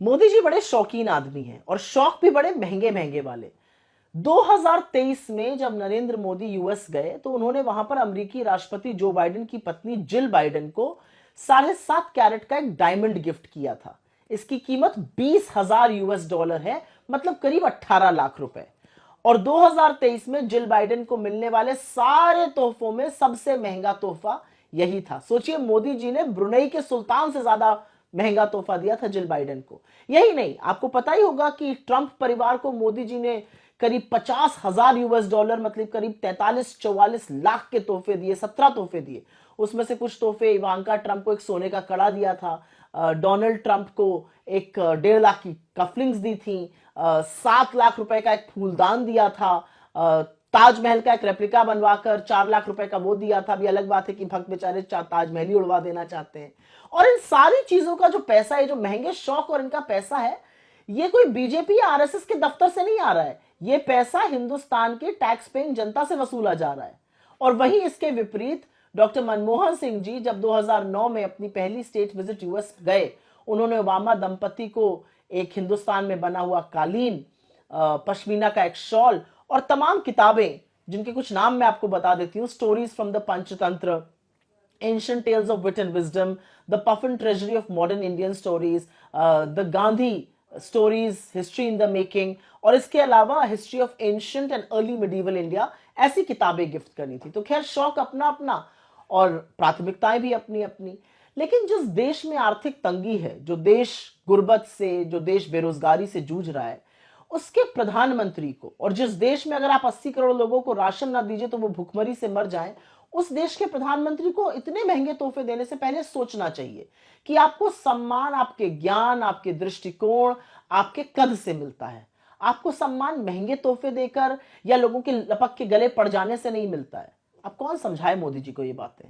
मोदी जी बड़े शौकीन आदमी हैं और शौक भी बड़े महंगे महंगे वाले। 2023 में जब नरेंद्र मोदी यूएस गए तो उन्होंने वहां पर अमेरिकी राष्ट्रपति जो बाइडेन की पत्नी जिल बाइडेन को 7.5 कैरेट का एक डायमंड गिफ्ट किया था। इसकी कीमत 20,000 यूएस डॉलर है, मतलब करीब 18 लाख रुपए। और 2023 में जिल बाइडेन को मिलने वाले सारे तोहफों में सबसे महंगा तोहफा यही था। सोचिए, मोदी जी ने ब्रुनेई के सुल्तान से ज्यादा महंगा तोहफा दिया था जिल बाइडेन को। यही नहीं, आपको पता ही होगा कि ट्रंप परिवार को मोदी जी ने करीब 50,000 यूएस डॉलर, मतलब करीब 43-44 लाख के तोहफे दिए, 17 तोहफे दिए। उसमें से कुछ तोहफे, इवांका ट्रंप को एक सोने का कड़ा दिया था, डोनाल्ड ट्रंप को एक 1.5 लाख की कफलिंग्स दी थी, 7 लाख रुपए का एक फूलदान दिया था, ताजमहल का एक रेप्लिका बनवाकर 4 लाख रुपए का वो दिया था। अभी अलग बात है कि भक्त बेचारे ताजमहल ही उड़वा देना चाहते हैं। और इन सारी चीजों का जो पैसा है, जो महंगे शौक और इनका पैसा है, ये कोई बीजेपी या आरएसएस के दफ्तर से नहीं आ रहा है। ये पैसा हिंदुस्तान के टैक्स पेइंग जनता से वसूला जा रहा है। और वहीं इसके विपरीत डॉक्टर मनमोहन सिंह जी जब 2009 में अपनी पहली स्टेट विजिट यूएस गए, उन्होंने ओबामा दंपति को एक हिंदुस्तान में बना हुआ कालीन, पश्मीना का एक शॉल और तमाम किताबें, जिनके कुछ नाम मैं आपको बता देती हूँ: stories from the Panchatantra, Ancient Tales of Wit and Wisdom, The Puffin Treasury of Modern Indian Stories, The Gandhi Stories, History in the Making, और इसके अलावा history of ancient and early medieval India, ऐसी किताबें गिफ्ट करनी थी। तो खैर, शौक अपना अपना और प्राथमिकताएं भी अपनी अपनी। लेकिन जिस देश में आर्थिक तंगी है, जो देश गुर्बत से, जो देश बेरोजगारी से जूझ रहा है, उसके प्रधानमंत्री को, और जिस देश में अगर आप 80 करोड़ लोगों को राशन ना दीजिए तो वो भूखमरी से मर जाएं, उस देश के प्रधानमंत्री को इतने महंगे तोहफे देने से पहले सोचना चाहिए कि आपको सम्मान आपके ज्ञान, आपके दृष्टिकोण, आपके कद से मिलता है। आपको सम्मान महंगे तोहफे देकर या लोगों के लपक के गले पड़ जाने से नहीं मिलता है। अब कौन समझाए मोदी जी को ये बातें।